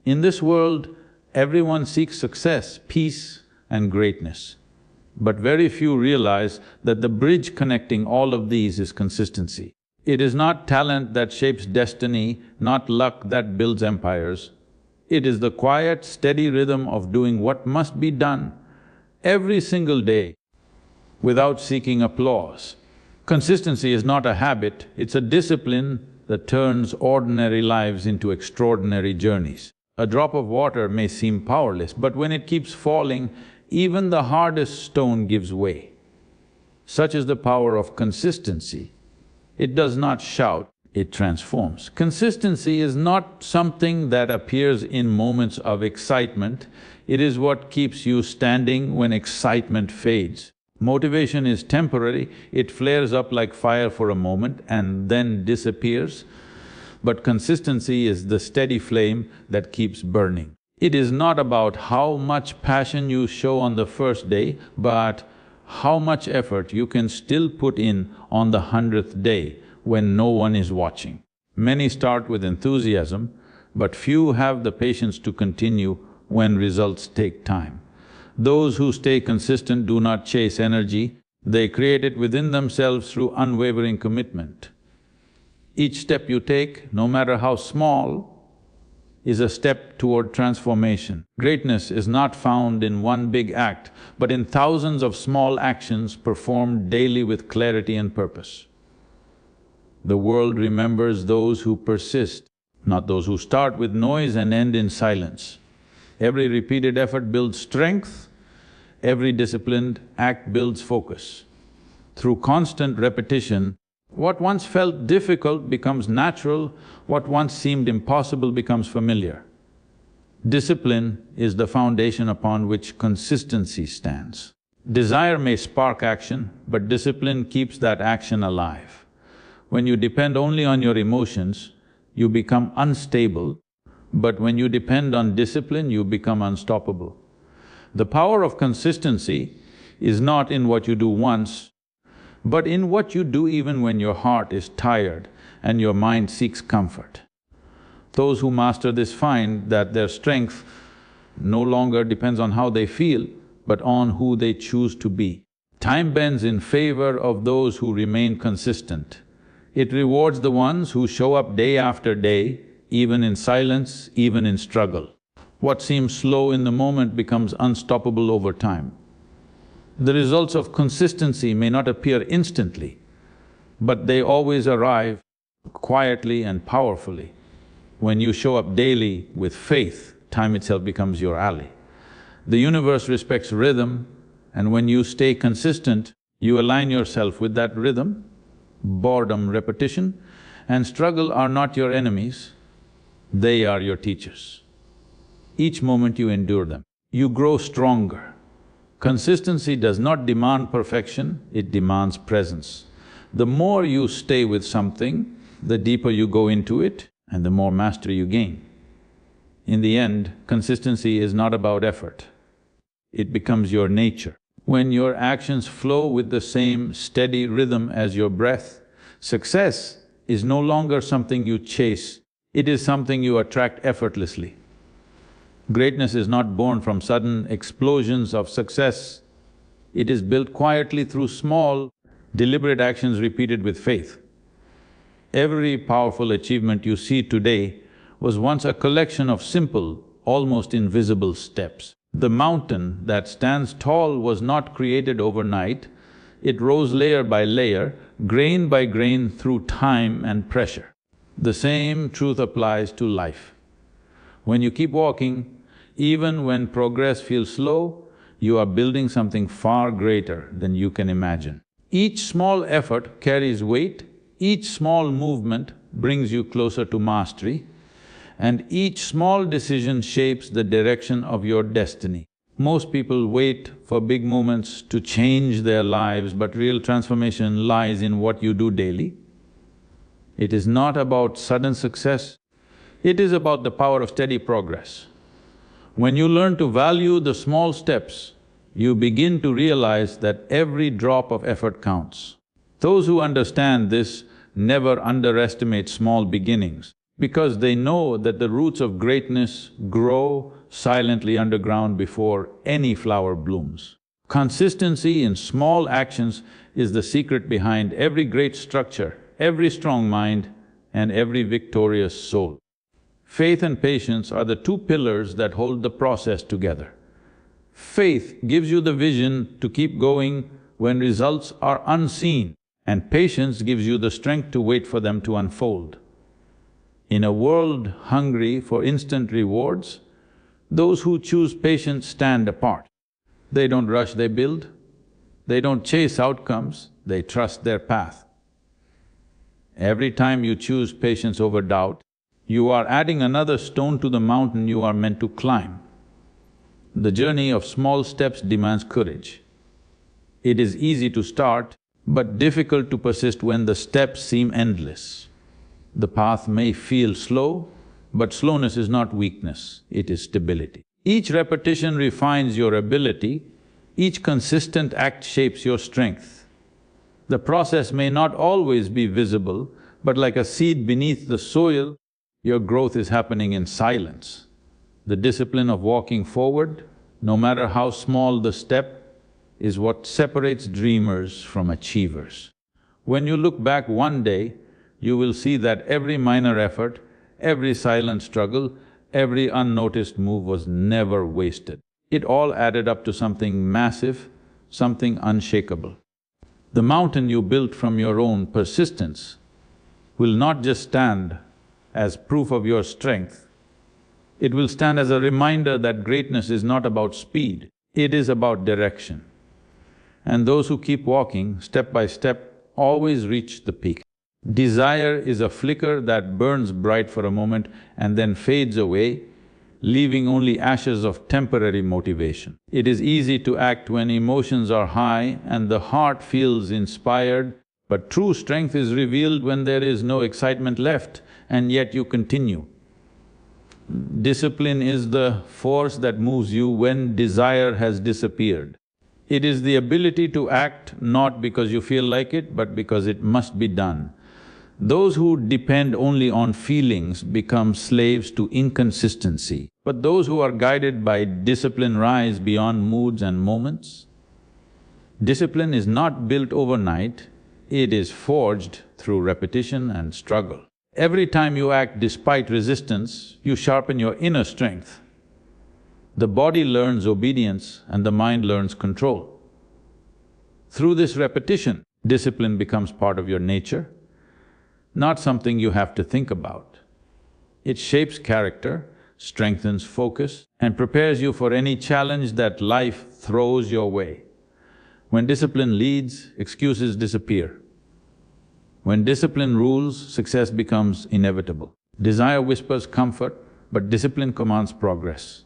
In this world, everyone seeks success, peace and greatness. But very few realize that the bridge connecting all of these is consistency. It is not talent that shapes destiny, not luck that builds empires. It is the quiet, steady rhythm of doing what must be done every single day without seeking applause. Consistency is not a habit, it's a discipline that turns ordinary lives into extraordinary journeys. A drop of water may seem powerless, but when it keeps falling, even the hardest stone gives way. Such is the power of consistency. It does not shout, it transforms. Consistency is not something that appears in moments of excitement, it is what keeps you standing when excitement fades. Motivation is temporary, it flares up like fire for a moment and then disappears. But consistency is the steady flame that keeps burning. It is not about how much passion you show on the first day, but how much effort you can still put in on the 100th day when no one is watching. Many start with enthusiasm, but few have the patience to continue when results take time. Those who stay consistent do not chase energy, they create it within themselves through unwavering commitment. Each step you take, no matter how small, is a step toward transformation. Greatness is not found in one big act, but in thousands of small actions performed daily with clarity and purpose. The world remembers those who persist, not those who start with noise and end in silence. Every repeated effort builds strength, every disciplined act builds focus. Through constant repetition, what once felt difficult becomes natural, what once seemed impossible becomes familiar. Discipline is the foundation upon which consistency stands. Desire may spark action, but discipline keeps that action alive. When you depend only on your emotions, you become unstable, but when you depend on discipline, you become unstoppable. The power of consistency is not in what you do once, but in what you do even when your heart is tired and your mind seeks comfort. Those who master this find that their strength no longer depends on how they feel, but on who they choose to be. Time bends in favor of those who remain consistent. It rewards the ones who show up day after day, even in silence, even in struggle. What seems slow in the moment becomes unstoppable over time. The results of consistency may not appear instantly, but they always arrive quietly and powerfully. When you show up daily with faith, time itself becomes your ally. The universe respects rhythm, and when you stay consistent, you align yourself with that rhythm. Boredom, repetition and struggle are not your enemies, they are your teachers. Each moment you endure them, you grow stronger. Consistency does not demand perfection, it demands presence. The more you stay with something, the deeper you go into it and the more mastery you gain. In the end, consistency is not about effort, it becomes your nature. When your actions flow with the same steady rhythm as your breath, success is no longer something you chase, it is something you attract effortlessly. Greatness is not born from sudden explosions of success, it is built quietly through small, deliberate actions repeated with faith. Every powerful achievement you see today was once a collection of simple, almost invisible steps. The mountain that stands tall was not created overnight, it rose layer by layer, grain by grain through time and pressure. The same truth applies to life. When you keep walking, even when progress feels slow, you are building something far greater than you can imagine. Each small effort carries weight, each small movement brings you closer to mastery, and each small decision shapes the direction of your destiny. Most people wait for big moments to change their lives, but real transformation lies in what you do daily. It is not about sudden success, it is about the power of steady progress. When you learn to value the small steps, you begin to realize that every drop of effort counts. Those who understand this never underestimate small beginnings. because they know that the roots of greatness grow silently underground before any flower blooms. Consistency in small actions is the secret behind every great structure, every strong mind, and every victorious soul. Faith and patience are the two pillars that hold the process together. Faith gives you the vision to keep going when results are unseen, and patience gives you the strength to wait for them to unfold. In a world hungry for instant rewards, those who choose patience stand apart. They don't rush, they build. They don't chase outcomes, they trust their path. Every time you choose patience over doubt, you are adding another stone to the mountain you are meant to climb. The journey of small steps demands courage. It is easy to start, but difficult to persist when the steps seem endless. The path may feel slow, but slowness is not weakness, it is stability. Each repetition refines your ability, each consistent act shapes your strength. The process may not always be visible, but like a seed beneath the soil, your growth is happening in silence. The discipline of walking forward, no matter how small the step, is what separates dreamers from achievers. When you look back one day, you will see that every minor effort, every silent struggle, every unnoticed move was never wasted. It all added up to something massive, something unshakable. The mountain you built from your own persistence will not just stand as proof of your strength, it will stand as a reminder that greatness is not about speed, it is about direction. And those who keep walking, step by step, always reach the peak. Desire is a flicker that burns bright for a moment and then fades away, leaving only ashes of temporary motivation. It is easy to act when emotions are high and the heart feels inspired, but true strength is revealed when there is no excitement left and yet you continue. Discipline is the force that moves you when desire has disappeared. It is the ability to act not because you feel like it, but because it must be done. Those who depend only on feelings become slaves to inconsistency, but those who are guided by discipline rise beyond moods and moments. Discipline is not built overnight, it is forged through repetition and struggle. Every time you act despite resistance, you sharpen your inner strength. The body learns obedience and the mind learns control. Through this repetition, discipline becomes part of your nature, not something you have to think about. It shapes character, strengthens focus, and prepares you for any challenge that life throws your way. When discipline leads, excuses disappear. When discipline rules, success becomes inevitable. Desire whispers comfort, but discipline commands progress.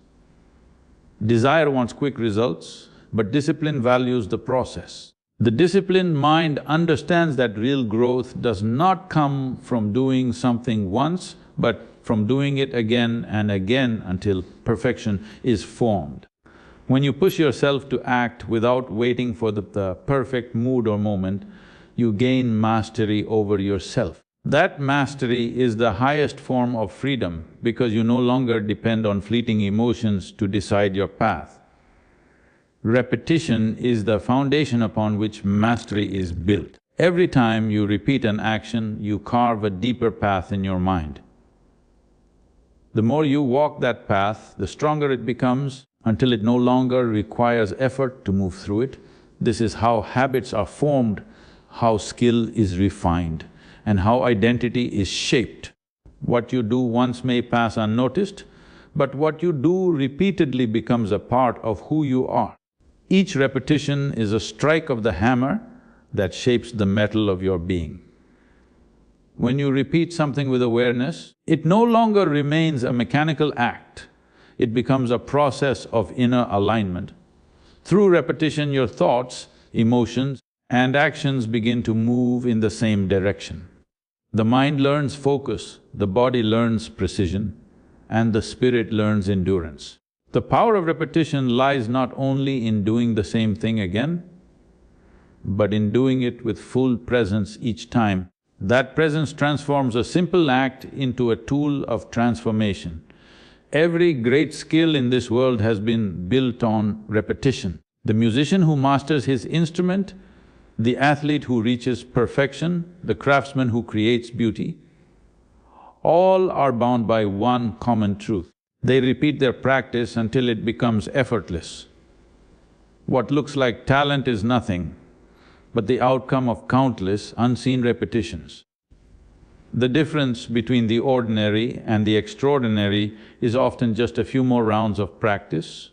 Desire wants quick results, but discipline values the process. The disciplined mind understands that real growth does not come from doing something once, but from doing it again and again until perfection is formed. When you push yourself to act without waiting for the perfect mood or moment, you gain mastery over yourself. That mastery is the highest form of freedom because you no longer depend on fleeting emotions to decide your path. Repetition is the foundation upon which mastery is built. Every time you repeat an action, you carve a deeper path in your mind. The more you walk that path, the stronger it becomes until it no longer requires effort to move through it. This is how habits are formed, how skill is refined, and how identity is shaped. What you do once may pass unnoticed, but what you do repeatedly becomes a part of who you are. Each repetition is a strike of the hammer that shapes the metal of your being. When you repeat something with awareness, it no longer remains a mechanical act, it becomes a process of inner alignment. Through repetition, your thoughts, emotions, and actions begin to move in the same direction. The mind learns focus, the body learns precision, and the spirit learns endurance. The power of repetition lies not only in doing the same thing again, but in doing it with full presence each time. That presence transforms a simple act into a tool of transformation. Every great skill in this world has been built on repetition. The musician who masters his instrument, the athlete who reaches perfection, the craftsman who creates beauty, all are bound by one common truth. They repeat their practice until it becomes effortless. What looks like talent is nothing, but the outcome of countless unseen repetitions. The difference between the ordinary and the extraordinary is often just a few more rounds of practice,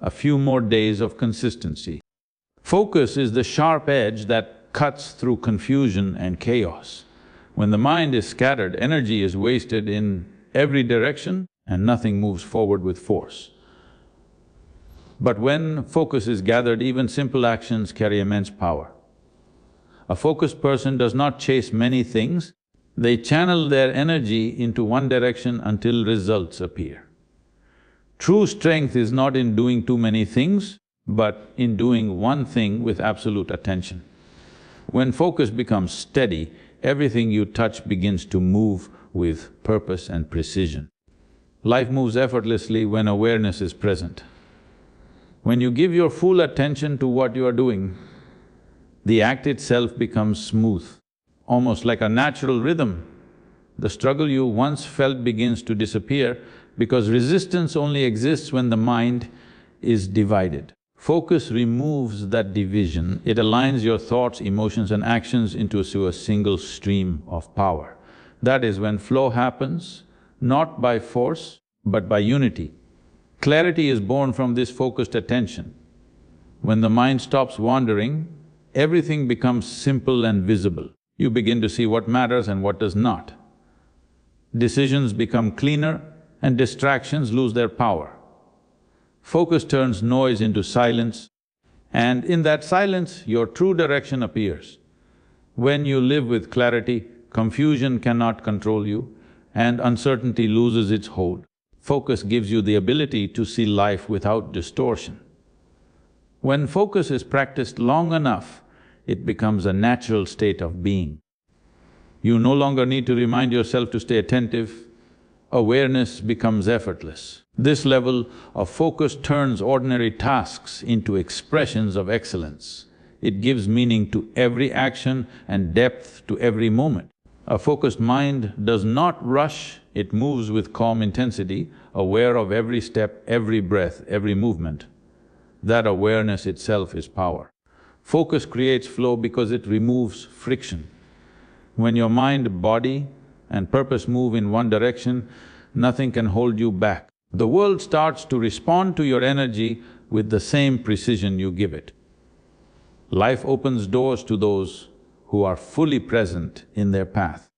a few more days of consistency. Focus is the sharp edge that cuts through confusion and chaos. When the mind is scattered, energy is wasted in every direction and nothing moves forward with force. But when focus is gathered, even simple actions carry immense power. A focused person does not chase many things, they channel their energy into one direction until results appear. True strength is not in doing too many things, but in doing one thing with absolute attention. When focus becomes steady, everything you touch begins to move with purpose and precision. Life moves effortlessly when awareness is present. When you give your full attention to what you are doing, the act itself becomes smooth, almost like a natural rhythm. The struggle you once felt begins to disappear because resistance only exists when the mind is divided. Focus removes that division, it aligns your thoughts, emotions and actions into a single stream of power. That is when flow happens, not by force, but by unity. Clarity is born from this focused attention. When the mind stops wandering, everything becomes simple and visible. You begin to see what matters and what does not. Decisions become cleaner and distractions lose their power. Focus turns noise into silence, and in that silence, your true direction appears. When you live with clarity, confusion cannot control you and uncertainty loses its hold. Focus gives you the ability to see life without distortion. When focus is practiced long enough, it becomes a natural state of being. You no longer need to remind yourself to stay attentive, awareness becomes effortless. This level of focus turns ordinary tasks into expressions of excellence. It gives meaning to every action and depth to every moment. A focused mind does not rush, it moves with calm intensity, aware of every step, every breath, every movement. That awareness itself is power. Focus creates flow because it removes friction. When your mind, body and purpose move in one direction, nothing can hold you back. The world starts to respond to your energy with the same precision you give it. Life opens doors to those who are fully present in their path.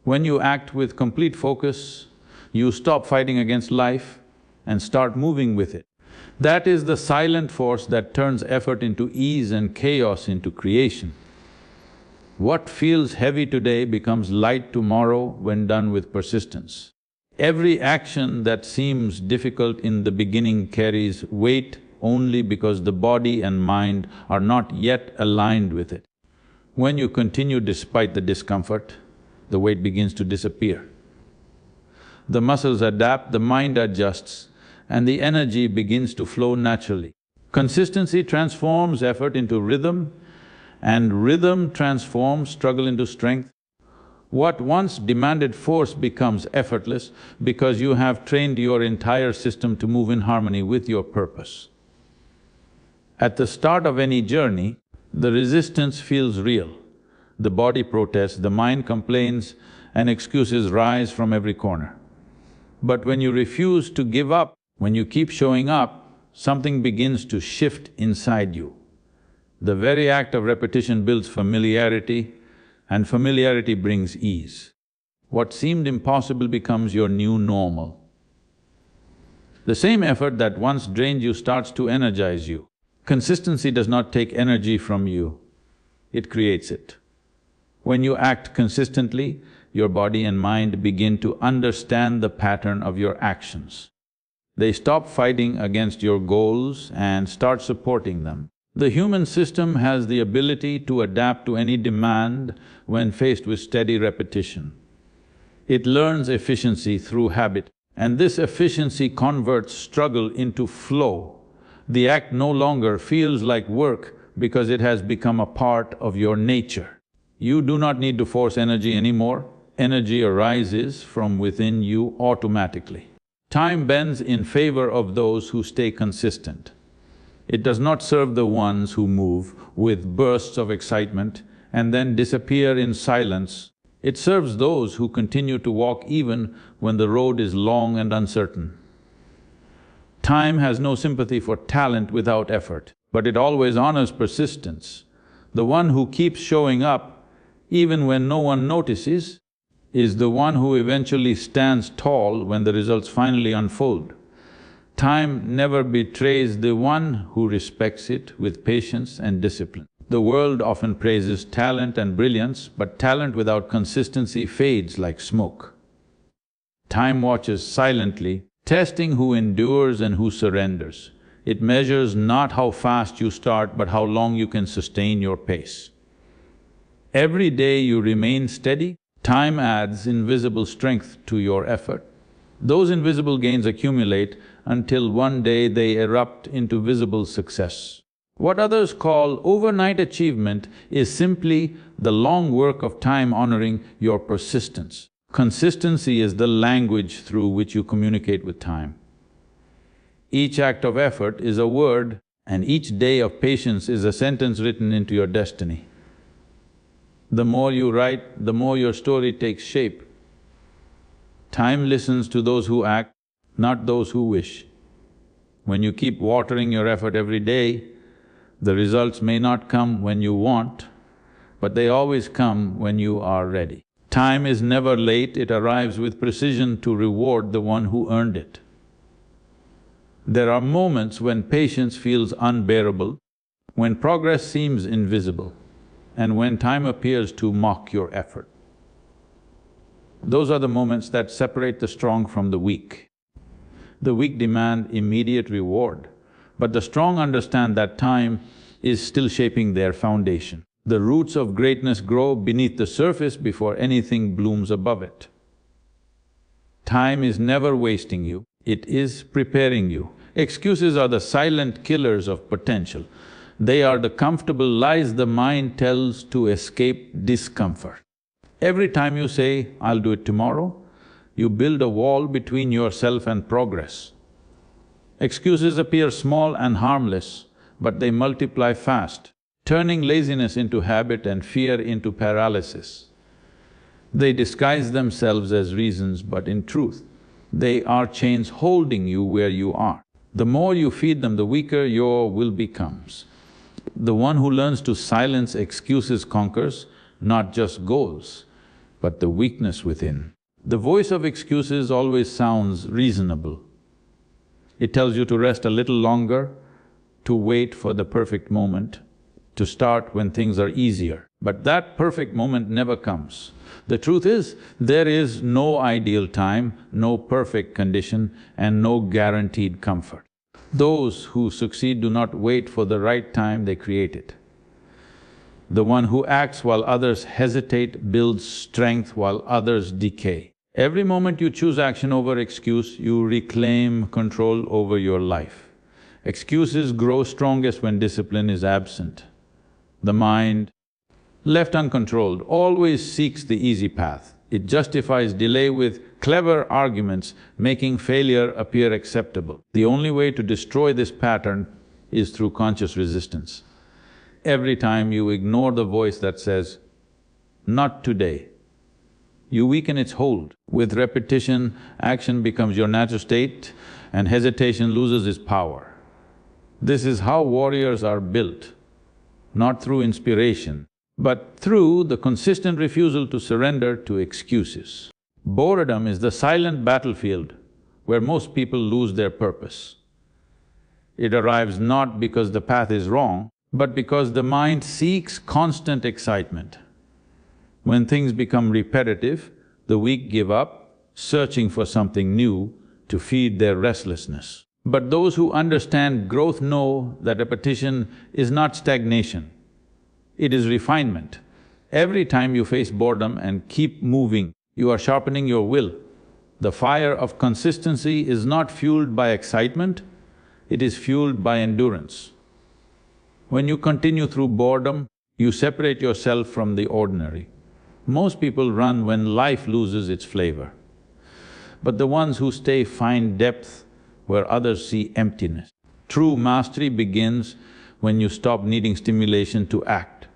When you act with complete focus, you stop fighting against life and start moving with it. That is the silent force that turns effort into ease and chaos into creation. What feels heavy today becomes light tomorrow when done with persistence. Every action that seems difficult in the beginning carries weight only because the body and mind are not yet aligned with it. When you continue despite the discomfort, the weight begins to disappear. The muscles adapt, the mind adjusts, and the energy begins to flow naturally. Consistency transforms effort into rhythm, and rhythm transforms struggle into strength. What once demanded force becomes effortless because you have trained your entire system to move in harmony with your purpose. At the start of any journey, the resistance feels real. The body protests, the mind complains, and excuses rise from every corner. But when you refuse to give up, when you keep showing up, something begins to shift inside you. The very act of repetition builds familiarity, and familiarity brings ease. What seemed impossible becomes your new normal. The same effort that once drained you starts to energize you. Consistency does not take energy from you, it creates it. When you act consistently, your body and mind begin to understand the pattern of your actions. They stop fighting against your goals and start supporting them. The human system has the ability to adapt to any demand when faced with steady repetition. It learns efficiency through habit, and this efficiency converts struggle into flow. The act no longer feels like work because it has become a part of your nature. You do not need to force energy anymore. Energy arises from within you automatically. Time bends in favor of those who stay consistent. It does not serve the ones who move with bursts of excitement and then disappear in silence. It serves those who continue to walk even when the road is long and uncertain. Time has no sympathy for talent without effort, but it always honors persistence. The one who keeps showing up even when no one notices is the one who eventually stands tall when the results finally unfold. Time never betrays the one who respects it with patience and discipline. The world often praises talent and brilliance, but talent without consistency fades like smoke. Time watches silently, testing who endures and who surrenders. It measures not how fast you start, but how long you can sustain your pace. Every day you remain steady, time adds invisible strength to your effort. Those invisible gains accumulate until one day they erupt into visible success. What others call overnight achievement is simply the long work of time honoring your persistence. Consistency is the language through which you communicate with time. Each act of effort is a word, and each day of patience is a sentence written into your destiny. The more you write, the more your story takes shape. Time listens to those who act, not those who wish. When you keep watering your effort every day, the results may not come when you want, but they always come when you are ready. Time is never late, it arrives with precision to reward the one who earned it. There are moments when patience feels unbearable, when progress seems invisible, and when time appears to mock your effort. Those are the moments that separate the strong from the weak. The weak demand immediate reward, but the strong understand that time is still shaping their foundation. The roots of greatness grow beneath the surface before anything blooms above it. Time is never wasting you, it is preparing you. Excuses are the silent killers of potential. They are the comfortable lies the mind tells to escape discomfort. Every time you say, "I'll do it tomorrow," you build a wall between yourself and progress. Excuses appear small and harmless, but they multiply fast, turning laziness into habit and fear into paralysis. They disguise themselves as reasons, but in truth, they are chains holding you where you are. The more you feed them, the weaker your will becomes. The one who learns to silence excuses conquers not just goals, but the weakness within. The voice of excuses always sounds reasonable. It tells you to rest a little longer, to wait for the perfect moment, to start when things are easier. But that perfect moment never comes. The truth is, there is no ideal time, no perfect condition, and no guaranteed comfort. Those who succeed do not wait for the right time, they create it. The one who acts while others hesitate builds strength while others decay. Every moment you choose action over excuse, you reclaim control over your life. Excuses grow strongest when discipline is absent. The mind, left uncontrolled, always seeks the easy path. It justifies delay with clever arguments, making failure appear acceptable. The only way to destroy this pattern is through conscious resistance. Every time you ignore the voice that says, "Not today," you weaken its hold. With repetition, action becomes your natural state and hesitation loses its power. This is how warriors are built, not through inspiration, but through the consistent refusal to surrender to excuses. Boredom is the silent battlefield where most people lose their purpose. It arrives not because the path is wrong, but because the mind seeks constant excitement. When things become repetitive, the weak give up, searching for something new to feed their restlessness. But those who understand growth know that repetition is not stagnation, it is refinement. Every time you face boredom and keep moving, you are sharpening your will. The fire of consistency is not fueled by excitement, it is fueled by endurance. When you continue through boredom, you separate yourself from the ordinary. Most people run when life loses its flavor. But the ones who stay find depth where others see emptiness. True mastery begins when you stop needing stimulation to act.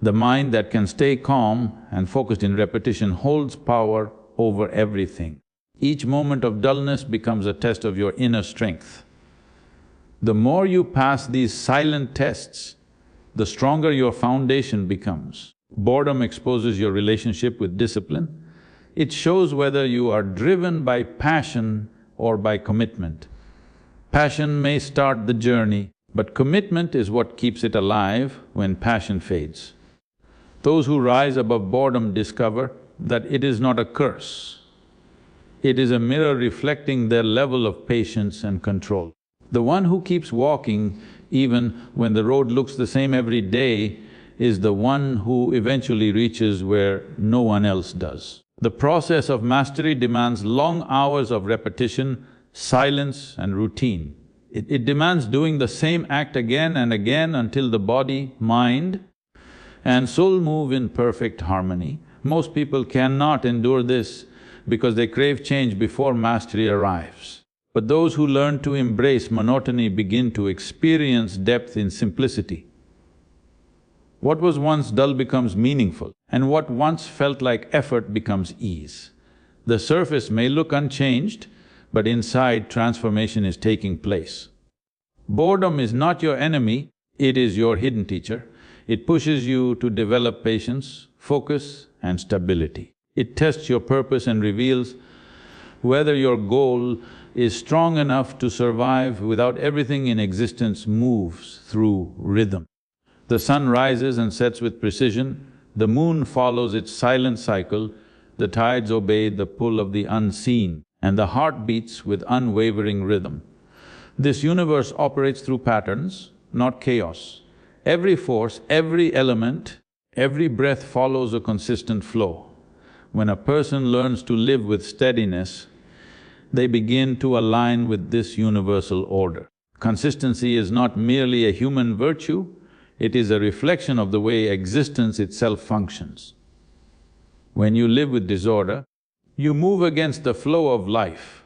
The mind that can stay calm and focused in repetition holds power over everything. Each moment of dullness becomes a test of your inner strength. The more you pass these silent tests, the stronger your foundation becomes. Boredom exposes your relationship with discipline. It shows whether you are driven by passion or by commitment. Passion may start the journey, but commitment is what keeps it alive when passion fades. Those who rise above boredom discover that it is not a curse. It is a mirror reflecting their level of patience and control. The one who keeps walking even when the road looks the same every day is the one who eventually reaches where no one else does. The process of mastery demands long hours of repetition, silence and routine. It demands doing the same act again and again until the body, mind and soul move in perfect harmony. Most people cannot endure this because they crave change before mastery arrives. But those who learn to embrace monotony begin to experience depth in simplicity. What was once dull becomes meaningful, and what once felt like effort becomes ease. The surface may look unchanged, but inside transformation is taking place. Boredom is not your enemy, it is your hidden teacher. It pushes you to develop patience, focus and stability. It tests your purpose and reveals whether your goal is strong enough to survive without everything in existence moves through rhythm. The sun rises and sets with precision, the moon follows its silent cycle, the tides obey the pull of the unseen, and the heart beats with unwavering rhythm. This universe operates through patterns, not chaos. Every force, every element, every breath follows a consistent flow. When a person learns to live with steadiness, they begin to align with this universal order. Consistency is not merely a human virtue, it is a reflection of the way existence itself functions. When you live with disorder, you move against the flow of life.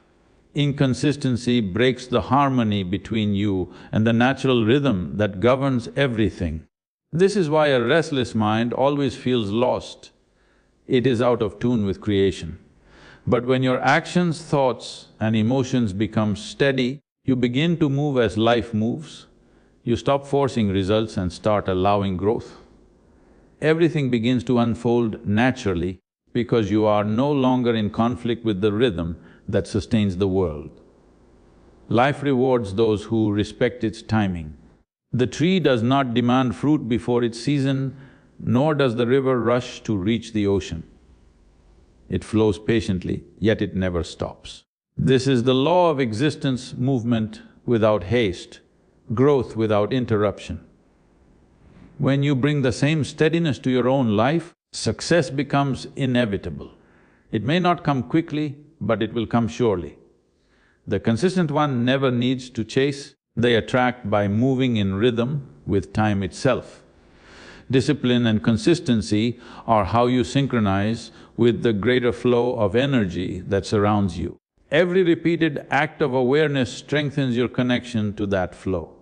Inconsistency breaks the harmony between you and the natural rhythm that governs everything. This is why a restless mind always feels lost. It is out of tune with creation. But when your actions, thoughts and emotions become steady, you begin to move as life moves. You stop forcing results and start allowing growth. Everything begins to unfold naturally because you are no longer in conflict with the rhythm that sustains the world. Life rewards those who respect its timing. The tree does not demand fruit before its season, nor does the river rush to reach the ocean. It flows patiently, yet it never stops. This is the law of existence, movement without haste, growth without interruption. When you bring the same steadiness to your own life, success becomes inevitable. It may not come quickly, but it will come surely. The consistent one never needs to chase, they attract by moving in rhythm with time itself. Discipline and consistency are how you synchronize with the greater flow of energy that surrounds you. Every repeated act of awareness strengthens your connection to that flow.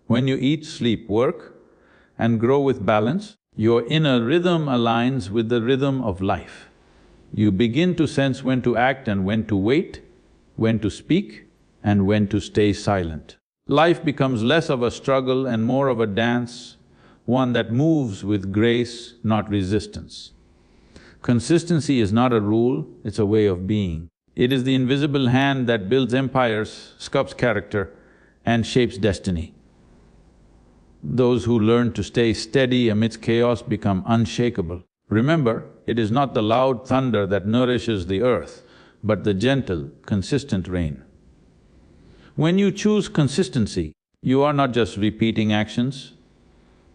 When you eat, sleep, work and grow with balance, your inner rhythm aligns with the rhythm of life. You begin to sense when to act and when to wait, when to speak and when to stay silent. Life becomes less of a struggle and more of a dance, one that moves with grace, not resistance. Consistency is not a rule, it's a way of being. It is the invisible hand that builds empires, sculpts character and shapes destiny. Those who learn to stay steady amidst chaos become unshakable. Remember, it is not the loud thunder that nourishes the earth, but the gentle, consistent rain. When you choose consistency, you are not just repeating actions,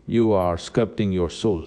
you are sculpting your soul.